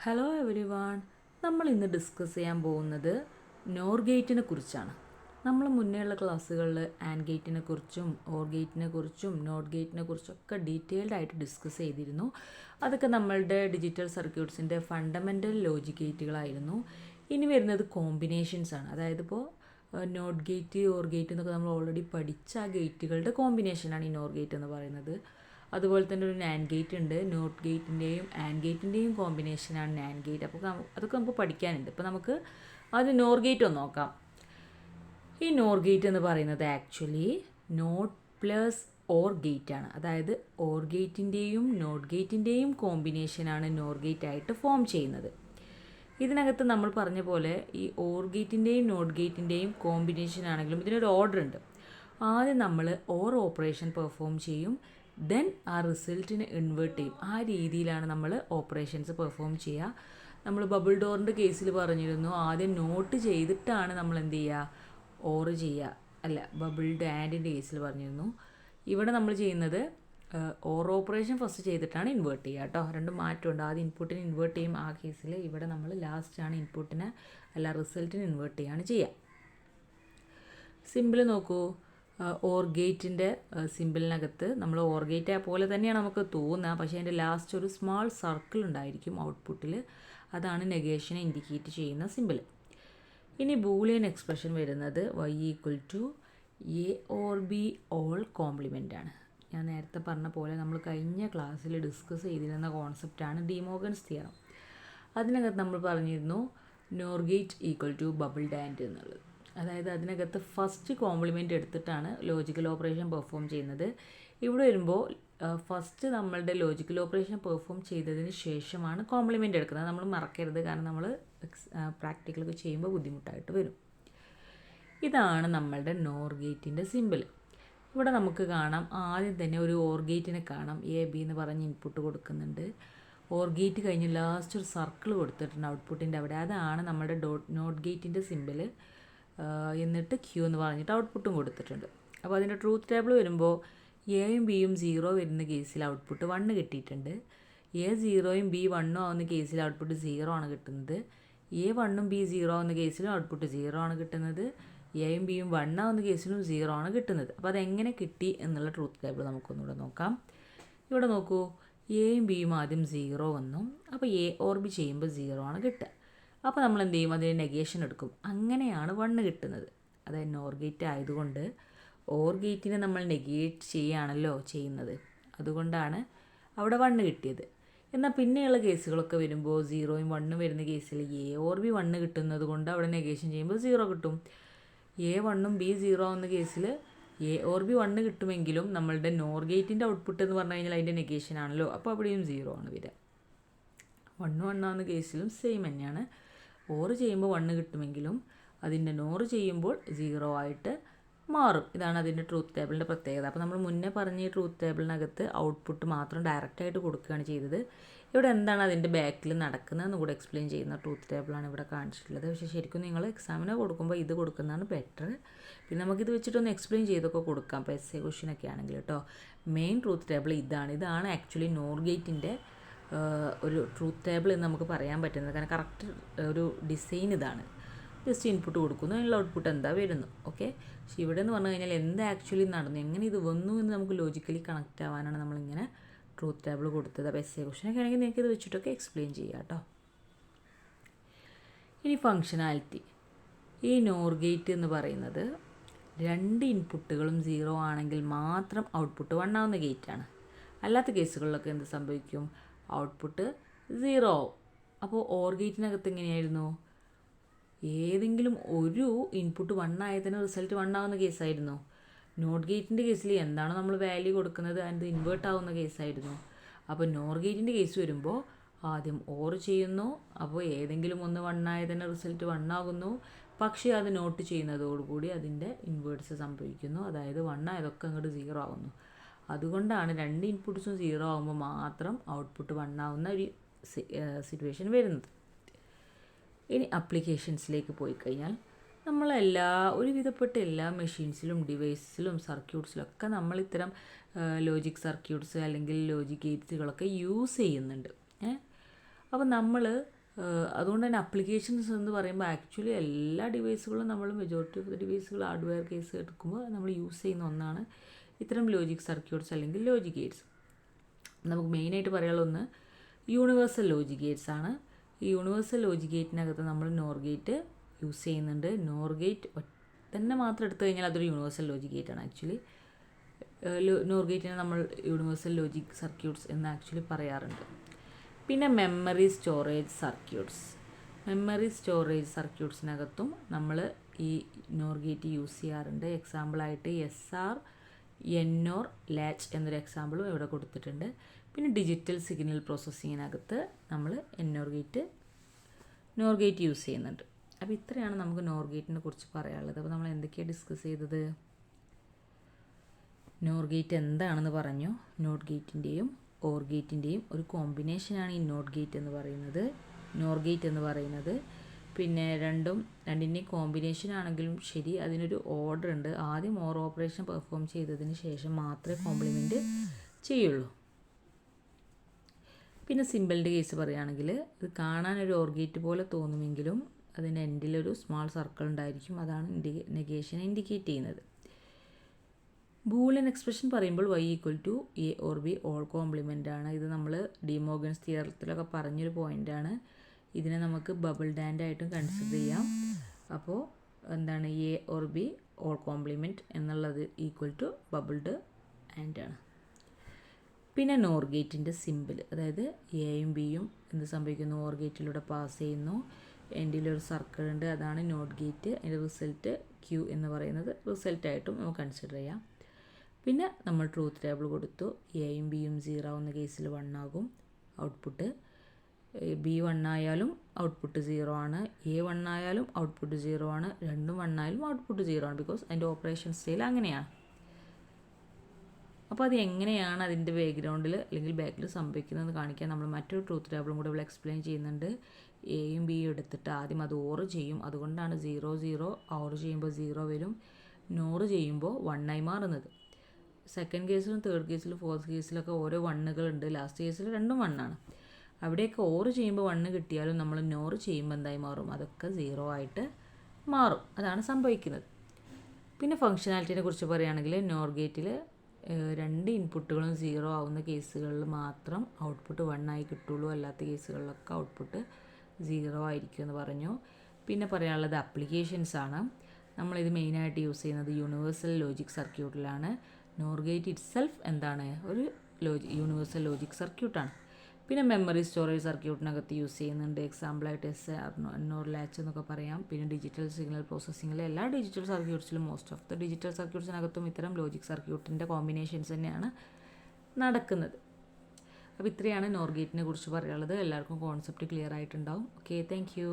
Hello every one. നമ്മൾ ഇന്ന് discuss ചെയ്യാൻ പോകുന്നത് നോർ ഗേറ്റിനെ കുറിച്ചാണ്. നമ്മൾ മുന്നേയുള്ള ക്ലാസ്സുകളിൽ ആൻഡ് ഗേറ്റിനെ കുറിച്ചും ഓർ ഗേറ്റിനെ കുറിച്ചും നോട്ട് ഗേറ്റിനെ കുറിച്ചൊക്കെ ഡീറ്റെയിൽഡ് ആയിട്ട് ഡിസ്കസ് ചെയ്തിരുന്നു. അതൊക്കെ നമ്മളുടെ ഡിജിറ്റൽ സർക്യൂട്ട്സിൻ്റെ ഫണ്ടമെൻ്റൽ ലോജിക് ഗേറ്റുകളായിരുന്നു. ഇനി വരുന്നത് കോമ്പിനേഷൻസ് ആണ്. അതായത് ഇപ്പോൾ നോട്ട് ഗേറ്റ് ഓർ ഗേറ്റ് എന്നൊക്കെ നമ്മൾ ഓൾറെഡി പഠിച്ച ആ ഗേറ്റുകളുടെ കോമ്പിനേഷനാണ് ഈ നോർ ഗേറ്റ് എന്ന് പറയുന്നത്. അതുപോലെ തന്നെ ഒരു നാൻഡ് ഗേറ്റ് ഉണ്ട്. നോട്ട് ഗേറ്റിൻ്റെയും ആൻഡ് ഗേറ്റിൻ്റെയും കോമ്പിനേഷനാണ് നാൻഡ് ഗേറ്റ്. അപ്പോൾ അതൊക്കെ നമുക്ക് പഠിക്കാനുണ്ട്. ഇപ്പോൾ നമുക്ക് അത് നോർ ഗേറ്റ് ഒന്ന് നോക്കാം. ഈ നോർ ഗേറ്റ് എന്ന് പറയുന്നത് actually not plus or gate ആണ്. അതായത് ഓർ ഗേറ്റിൻ്റെയും നോട്ട് ഗേറ്റിൻ്റെയും കോമ്പിനേഷനാണ് നോർ ഗേറ്റ് ആയിട്ട് ഫോം ചെയ്യുന്നത്. ഇതിനകത്ത് നമ്മൾ പറഞ്ഞ പോലെ ഈ ഓർ ഗേറ്റിൻ്റെയും നോട്ട് ഗേറ്റിൻ്റെയും കോമ്പിനേഷൻ ആണെങ്കിലും ഇതിനൊരു ഓർഡർ ഉണ്ട്. ആദ്യം നമ്മൾ ഓർ ഓപ്പറേഷൻ പെർഫോം ചെയ്യും, ദെൻ ആ റിസൾട്ടിനെ ഇൻവേർട്ട് ചെയ്യും. ആ രീതിയിലാണ് നമ്മൾ ഓപ്പറേഷൻസ് പെർഫോം ചെയ്യുക. നമ്മൾ ബബിൾ ഡോറിൻ്റെ കേസിൽ പറഞ്ഞിരുന്നു, ആദ്യം നോട്ട് ചെയ്തിട്ടാണ് നമ്മൾ എന്ത് ചെയ്യുക, ഓർ ചെയ്യുക. അല്ല, ബബിൾഡ് ആൻഡിൻ്റെ കേസിൽ പറഞ്ഞിരുന്നു. ഇവിടെ നമ്മൾ ചെയ്യുന്നത് ഓർ ഓപ്പറേഷൻ ഫസ്റ്റ് ചെയ്തിട്ടാണ് ഇൻവേർട്ട് ചെയ്യുക കേട്ടോ. രണ്ടും മാറ്റമുണ്ട്. ആദ്യം ഇൻപുട്ടിനെ ഇൻവേർട്ട് ചെയ്യും. ആ കേസിൽ ഇവിടെ നമ്മൾ ലാസ്റ്റാണ് ഇൻപുട്ടിനെ അല്ല റിസൾട്ടിനെ ഇൻവേർട്ട് ചെയ്യുകയാണ് ചെയ്യുക. സിമ്പിൾ നോക്കൂ. ഓർ ഗേറ്റിൻ്റെ സിമ്പിളിനകത്ത് നമ്മൾ ഓർ ഗേറ്റ് പോലെ തന്നെയാണ് നമുക്ക് തോന്നുക. പക്ഷേ അതിൻ്റെ ലാസ്റ്റ് ഒരു സ്മാൾ സർക്കിൾ ഉണ്ടായിരിക്കും ഔട്ട്പുട്ടിൽ. അതാണ് നെഗേഷനെ ഇൻഡിക്കേറ്റ് ചെയ്യുന്ന സിമ്പിൾ. ഇനി ബൂളിയൻ എക്സ്പ്രഷൻ വരുന്നത് y = a or b all compliment ആണ്. ഞാൻ നേരത്തെ പറഞ്ഞ പോലെ നമ്മൾ കഴിഞ്ഞ ക്ലാസ്സിൽ ഡിസ്കസ് ചെയ്തിരുന്ന കോൺസെപ്റ്റാണ് ഡി മോർഗൻസ് തിയറം. അതിനകത്ത് നമ്മൾ പറഞ്ഞിരുന്നു നോർ ഗേറ്റ് = ബബിൾഡ് ആൻഡ് എന്നുള്ളത്. അതായത് അതിനകത്ത് ഫസ്റ്റ് കോംപ്ലിമെൻ്റ് എടുത്തിട്ടാണ് ലോജിക്കൽ ഓപ്പറേഷൻ പെർഫോം ചെയ്യുന്നത്. ഇവിടെ വരുമ്പോൾ ഫസ്റ്റ് നമ്മളുടെ ലോജിക്കൽ ഓപ്പറേഷൻ പെർഫോം ചെയ്തതിന് ശേഷമാണ് കോംപ്ലിമെൻ്റ് എടുക്കുന്നത്. നമ്മൾ മറക്കരുത്, കാരണം നമ്മൾ പ്രാക്ടിക്കലൊക്കെ ചെയ്യുമ്പോൾ ബുദ്ധിമുട്ടായിട്ട് വരും. ഇതാണ് നമ്മളുടെ നോർ ഗേറ്റിൻ്റെ സിമ്പിൾ. ഇവിടെ നമുക്ക് കാണാം, ആദ്യം തന്നെ ഒരു ഓർ ഗേറ്റിനെ കാണാം. എ ബി എന്ന് പറഞ്ഞ് ഇൻപുട്ട് കൊടുക്കുന്നുണ്ട്. ഓർ ഗേറ്റ് കഴിഞ്ഞ് ലാസ്റ്റ് ഒരു സർക്കിൾ കൊടുത്തിട്ടുണ്ട് ഔട്ട്പുട്ടിൻ്റെ അവിടെ. അതാണ് നമ്മുടെ നോട്ട് ഗേറ്റിൻ്റെ സിമ്പിൾ. എന്നിട്ട് ക്യൂ എന്ന് പറഞ്ഞിട്ട് ഔട്ട്പുട്ടും കൊടുത്തിട്ടുണ്ട്. അപ്പോൾ അതിൻ്റെ ട്രൂത്ത് ടേബിൾ വരുമ്പോൾ എയും ബിയും 0 വരുന്ന കേസിൽ ഔട്ട്പുട്ട് 1 കിട്ടിയിട്ടുണ്ട്. എ 0യും ബി 1 ആവുന്ന കേസിൽ ഔട്ട്പുട്ട് 0 ആണ് കിട്ടുന്നത്. എ 1ഉം ബി 0 ആവുന്ന കേസിലും ഔട്ട്പുട്ട് 0 ആണ് കിട്ടുന്നത്. എയും ബിയും 1 ആവുന്ന കേസിലും 0 ആണ് കിട്ടുന്നത്. അപ്പോൾ അതെങ്ങനെ കിട്ടി എന്നുള്ള ട്രൂത്ത് ടേബിൾ നമുക്കൊന്നുകൂടെ നോക്കാം. ഇവിടെ നോക്കൂ, എയും ബിയും ആദ്യം 0 വന്നു. അപ്പോൾ എ ഓർ ബി ചെയ്യുമ്പോൾ 0 ആണ് കിട്ടുക. അപ്പോൾ നമ്മൾ എന്ത് ചെയ്യും, അതിന് നെഗേഷൻ എടുക്കും. അങ്ങനെയാണ് 1 കിട്ടുന്നത്. അതായത് നോർ ഗേറ്റ് ആയതുകൊണ്ട് ഓർ ഗേറ്റിനെ നമ്മൾ നെഗേറ്റ് ചെയ്യുകയാണല്ലോ ചെയ്യുന്നത്. അതുകൊണ്ടാണ് അവിടെ 1 കിട്ടിയത്. എന്നാൽ പിന്നെയുള്ള കേസുകളൊക്കെ വരുമ്പോൾ 0യും 1ഉം വരുന്ന കേസിൽ എ ഓർ ബി 1 കിട്ടുന്നത് കൊണ്ട് അവിടെ നെഗേഷൻ ചെയ്യുമ്പോൾ 0 കിട്ടും. എ 1ഉം ബി 0 ആവുന്ന കേസിൽ എ ഓർ ബി 1 കിട്ടുമെങ്കിലും നമ്മളുടെ നോർ ഗേറ്റിൻ്റെ ഔട്ട്പുട്ട് എന്ന് പറഞ്ഞു കഴിഞ്ഞാൽ അതിൻ്റെ നെഗേഷൻ ആണല്ലോ. അപ്പോൾ അവിടെയും 0 ആണ് വരിക. 1 ആവുന്ന കേസിലും സെയിം തന്നെയാണ്. ഓർ ചെയ്യുമ്പോൾ 1 കിട്ടുമെങ്കിലും അതിൻ്റെ നോർ ചെയ്യുമ്പോൾ 0 ആയിട്ട് മാറും. ഇതാണ് അതിൻ്റെ ട്രൂത്ത് ടേബിളിൻ്റെ പ്രത്യേകത. അപ്പോൾ നമ്മൾ മുന്നേ പറഞ്ഞ ഈ ട്രൂത്ത് ടേബിളിനകത്ത് ഔട്ട്പുട്ട് മാത്രം ഡയറക്റ്റായിട്ട് കൊടുക്കുകയാണ് ചെയ്തത്. ഇവിടെ എന്താണ് അതിൻ്റെ ബാക്കിൽ നടക്കുന്നതെന്ന് കൂടെ എക്സ്പ്ലെയിൻ ചെയ്യുന്ന ട്രൂത്ത് ടേബിളാണ് ഇവിടെ കാണിച്ചിട്ടുള്ളത്. പക്ഷേ ശരിക്കും നിങ്ങൾ എക്സാമിന് കൊടുക്കുമ്പോൾ ഇത് കൊടുക്കുന്നതാണ് ബെറ്റർ. പിന്നെ നമുക്കിത് വെച്ചിട്ടൊന്ന് എക്സ്പ്ലെയിൻ ചെയ്തൊക്കെ കൊടുക്കാം, ഇപ്പോൾ എസ് എ ക്വസ്റ്റ്യനൊക്കെ ആണെങ്കിൽ കേട്ടോ. മെയിൻ ട്രൂത്ത് ടേബിൾ ഇതാണ് ആക്ച്വലി നോർ ഗേറ്റിൻ്റെ ഒരു ട്രൂത്ത് ടേബിൾ എന്ന് നമുക്ക് പറയാൻ പറ്റുന്നത്. കാരണം കറക്റ്റ് ഒരു ഡിസൈൻ ഇതാണ്. ജസ്റ്റ് ഇൻപുട്ട് കൊടുക്കുന്നു, അതിനുള്ള ഔട്ട്പുട്ട് എന്താ വരുന്നു. ഓക്കെ. പക്ഷേ ഇവിടെ എന്ന് പറഞ്ഞു കഴിഞ്ഞാൽ എന്ത് ആക്ച്വലി നടന്നു, എങ്ങനെ ഇത് വന്നു എന്ന് നമുക്ക് ലോജിക്കലി കണക്റ്റ് ആവാനാണ് നമ്മളിങ്ങനെ ട്രൂത്ത് ടേബിൾ കൊടുത്തത്. അപ്പോൾ എസ് എ ക്വസ്റ്റ്യനൊക്കെ ആണെങ്കിൽ നിങ്ങൾക്ക് ഇത് വെച്ചിട്ടൊക്കെ എക്സ്പ്ലെയിൻ ചെയ്യാം കേട്ടോ. ഇനി ഫങ്ഷനാലിറ്റി. ഈ നോർ ഗേറ്റ് എന്ന് പറയുന്നത് 2 ഇൻപുട്ടുകളും 0 ആണെങ്കിൽ മാത്രം ഔട്ട്പുട്ട് 1 ആവുന്ന ഗേറ്റാണ്. അല്ലാത്ത കേസുകളിലൊക്കെ എന്ത് സംഭവിക്കും, ഔട്ട്പുട്ട് 0 ആവും. അപ്പോൾ ഓർ ഗേറ്റിനകത്ത് എങ്ങനെയായിരുന്നു, ഏതെങ്കിലും ഒരു ഇൻപുട്ട് 1 ആയതിന് റിസൾട്ട് 1 ആവുന്ന കേസായിരുന്നു. നോട്ട് ഗേറ്റിൻ്റെ കേസിൽ എന്താണോ നമ്മൾ വാല്യൂ കൊടുക്കുന്നത് അത് ഇൻവേർട്ട് ആവുന്ന കേസായിരുന്നു. അപ്പോൾ നോർ ഗേറ്റിൻ്റെ കേസ് വരുമ്പോൾ ആദ്യം ഓർ ചെയ്യുന്നു. അപ്പോൾ ഏതെങ്കിലും ഒന്ന് 1 ആയതിന് റിസൾട്ട് 1 ആകുന്നു. പക്ഷേ അത് നോട്ട് ചെയ്യുന്നതോടുകൂടി അതിൻ്റെ ഇൻവേർട്സ് സംഭവിക്കുന്നു. അതായത് 1 ആയതൊക്കെ അങ്ങോട്ട് 0 ആകുന്നു. അതുകൊണ്ടാണ് 2 ഇൻപുട്ട്സും 0 ആകുമ്പോൾ മാത്രം ഔട്ട്പുട്ട് 1 ആവുന്ന ഒരു സിറ്റുവേഷൻ വരുന്നത്. ഇനി അപ്ലിക്കേഷൻസിലേക്ക് പോയി കഴിഞ്ഞാൽ ഒരുവിധപ്പെട്ട എല്ലാ മെഷീൻസിലും ഡിവൈസിലും സർക്യൂട്ട്സിലൊക്കെ നമ്മൾ ഇത്തരം ലോജിക് സർക്യൂട്ട്സ് അല്ലെങ്കിൽ ലോജിക് ഗേറ്റ്സുകളൊക്കെ യൂസ് ചെയ്യുന്നുണ്ട്. അപ്പോൾ നമ്മൾ അതുകൊണ്ട് തന്നെ അപ്ലിക്കേഷൻസ് എന്ന് പറയുമ്പോൾ ആക്ച്വലി എല്ലാ ഡിവൈസുകളും നമ്മൾ മെജോറിറ്റി ഓഫ് ദി ഡിവൈസുകൾ ഹാർഡ്വെയർ കേസ് എടുക്കുമ്പോൾ നമ്മൾ യൂസ് ചെയ്യുന്ന ഒന്നാണ് ഇത്തരം ലോജിക് സർക്യൂട്ട്സ് അല്ലെങ്കിൽ ലോജിക് ഗേറ്റ്സ്. നമുക്ക് മെയിനായിട്ട് പറയാനുള്ള ഒന്ന് യൂണിവേഴ്സൽ ലോജിക് ഗേറ്റ്സ് ആണ്. ഈ യൂണിവേഴ്സൽ ലോജിക് ഗേറ്റിനകത്ത് നമ്മൾ നോർ ഗേറ്റ് യൂസ് ചെയ്യുന്നുണ്ട്. നോർ ഗേറ്റ് തന്നെ മാത്രം എടുത്തു കഴിഞ്ഞാൽ അതൊരു യൂണിവേഴ്സൽ ലോജിക് ഗേറ്റ് ആണ്. ആക്ച്വലി നോർ ഗേറ്റിനെ നമ്മൾ യൂണിവേഴ്സൽ ലോജിക് സർക്യൂട്ട്സ് എന്ന് ആക്ച്വലി പറയാറുണ്ട്. പിന്നെ memory storage circuits. Memory storage സർക്യൂട്ട്സിനകത്തും നമ്മൾ ഈ നോർ ഗേറ്റ് യൂസ് ചെയ്യാറുണ്ട്. എക്സാമ്പിളായിട്ട് SR, NOR, ലാച്ച് എന്നൊരു എക്സാമ്പിളും ഇവിടെ കൊടുത്തിട്ടുണ്ട്. പിന്നെ ഡിജിറ്റൽ സിഗ്നൽ പ്രോസസ്സിങ്ങിനകത്ത് നമ്മൾ നോർ ഗേറ്റ് യൂസ് ചെയ്യുന്നുണ്ട്. അപ്പോൾ ഇത്രയാണ് നമുക്ക് നോർ ഗേറ്റിനെ കുറിച്ച് പറയാനുള്ളത്. അപ്പോൾ നമ്മൾ എന്തൊക്കെയാണ് ഡിസ്കസ് ചെയ്തത്? നോർ ഗേറ്റ് എന്താണെന്ന് പറഞ്ഞു. നോട്ട് ഗേറ്റിൻ്റെയും ഓർ ഗേറ്റിൻ്റെയും ഒരു കോമ്പിനേഷനാണ് ഈ നോർ ഗേറ്റ് എന്ന് പറയുന്നത്. പിന്നെ രണ്ടിൻ്റെയും കോമ്പിനേഷൻ ആണെങ്കിലും ശരി, അതിനൊരു ഓർഡർ ഉണ്ട്. ആദ്യം ഓർ ഓപ്പറേഷൻ പെർഫോം ചെയ്തതിന് ശേഷം മാത്രമേ കോംപ്ലിമെൻറ്റ് ചെയ്യുള്ളൂ. പിന്നെ സിമ്പിളിൻ്റെ കേസ് പറയുകയാണെങ്കിൽ ഇത് കാണാനൊരു ഓർ ഗേറ്റ് പോലെ തോന്നുമെങ്കിലും അതിൻ്റെ എൻഡിലൊരു സ്മാൾ സർക്കിൾ ഉണ്ടായിരിക്കും. അതാണ് നെഗേഷനെ ഇൻഡിക്കേറ്റ് ചെയ്യുന്നത്. ബൂളിയൻ എക്സ്പ്രഷൻ പറയുമ്പോൾ y = A or B all compliment ആണ്. ഇത് നമ്മൾ ഡി മോർഗൻസ് തിയറത്തിലൊക്കെ പറഞ്ഞൊരു പോയിൻ്റാണ്. ഇതിനെ നമുക്ക് ബബിൾഡ് ആൻഡ് ആയിട്ടും കൺസിഡർ ചെയ്യാം. അപ്പോൾ എന്താണ് A or B all compliment എന്നുള്ളത് = ബബിൾഡ് ആൻഡ് ആണ്. പിന്നെ നോർ ഗേറ്റിൻ്റെ സിമ്പിൾ, അതായത് എയും ബിയും എന്ത് സംഭവിക്കുന്നു, ഓർ ഗേറ്റിലൂടെ പാസ് ചെയ്യുന്നു. എൻഡിലൊരു സർക്കിൾ ഉണ്ട്, അതാണ് നോട്ട് ഗേറ്റ്. അതിൻ്റെ റിസൾട്ട് Q എന്ന് പറയുന്നത് റിസൾട്ടായിട്ടും നമുക്ക് കൺസിഡർ ചെയ്യാം. പിന്നെ നമ്മൾ ട്രൂത്ത് ടേബിൾ കൊടുത്തു. എയും ബിയും 0 ആവുന്ന കേസിൽ 1 ആകും ഔട്ട്പുട്ട്. B 1 ആയാലും ഔട്ട്പുട്ട് 0 ആണ്. A 1 ആയാലും ഔട്ട്പുട്ട് 0 ആണ്. രണ്ടും 1 ആയാലും ഔട്ട്പുട്ട് 0 ആണ്. ബിക്കോസ് അതിൻ്റെ ഓപ്പറേഷൻ സ്റ്റൈൽ അങ്ങനെയാണ്. അപ്പോൾ അത് എങ്ങനെയാണ് അതിൻ്റെ ബാക്ക്ഗ്രൗണ്ടിൽ അല്ലെങ്കിൽ ബാക്കിൽ സംഭവിക്കുന്നതെന്ന് കാണിക്കാൻ നമ്മൾ മറ്റൊരു ട്രൂത്ത് ടേബിളും കൂടെ ഇവിടെ എക്സ്പ്ലെയിൻ ചെയ്യുന്നുണ്ട്. എയും ബിയും എടുത്തിട്ട് ആദ്യം അത് ഓർ ചെയ്യും. അതുകൊണ്ടാണ് 0 0 ഓർ ചെയ്യുമ്പോൾ 0 വരും, നോർ ചെയ്യുമ്പോൾ 1 ആയി മാറുന്നത്. സെക്കൻഡ് കേസിലും തേർഡ് കേസിലും ഫോർത്ത് കേസിലൊക്കെ ഓരോ 1കളുണ്ട്. ലാസ്റ്റ് കേസിൽ രണ്ടും 1 ആണ്. അവിടെയൊക്കെ ഓർ ചെയ്യുമ്പോൾ 1 കിട്ടിയാലും നമ്മൾ നോർ ചെയ്യുമ്പോൾ എന്തായി മാറും, അതൊക്കെ 0 ആയിട്ട് മാറും. അതാണ് സംഭവിക്കുന്നത്. പിന്നെ ഫങ്ഷനാലിറ്റിനെ കുറിച്ച് പറയുകയാണെങ്കിൽ നോർ ഗേറ്റിൽ 2 ഇൻപുട്ടുകളും 0 ആവുന്ന കേസുകളിൽ മാത്രം ഔട്ട്പുട്ട് 1 ആയി കിട്ടുള്ളൂ. അല്ലാത്ത കേസുകളിലൊക്കെ ഔട്ട്പുട്ട് 0 ആയിരിക്കും എന്ന് പറഞ്ഞു. പിന്നെ പറയാനുള്ളത് അപ്ലിക്കേഷൻസ് ആണ്. നമ്മളിത് മെയിനായിട്ട് യൂസ് ചെയ്യുന്നത് യൂണിവേഴ്സൽ ലോജിക് സർക്യൂട്ടിലാണ്. നോർ ഗേറ്റ് ഇറ്റ്സെൽഫ് എന്താണ്, ഒരു യൂണിവേഴ്സൽ ലോജിക് സർക്യൂട്ടാണ്. പിന്നെ മെമ്മറി സ്റ്റോറേജ് സർക്യൂട്ടിനകത്ത് യൂസ് ചെയ്യുന്നുണ്ട്. എക്സാമ്പിളായിട്ട് SR, NOR, ലാച്ച് എന്നൊക്കെ പറയാം. പിന്നെ ഡിജിറ്റൽ സിഗ്നൽ പ്രോസസ്സിങ്ങിലെ എല്ലാ ഡിജിറ്റൽ സർക്യൂട്ട്സിലും മോസ്റ്റ് ഓഫ് ദ ഡിജിറ്റൽ സർക്യൂട്ട്സിനകത്തും ഇത്തരം ലോജിക് സർക്യൂട്ടിൻ്റെ കോമ്പിനേഷൻസ് തന്നെയാണ് നടക്കുന്നത്. അപ്പോൾ ഇത്രയാണ് നോർ ഗേറ്റിനെ കുറിച്ച് പറയാനുള്ളത്. എല്ലാവർക്കും കോൺസെപ്റ്റ് ക്ലിയർ ആയിട്ടുണ്ടാവും. Okay, thank you.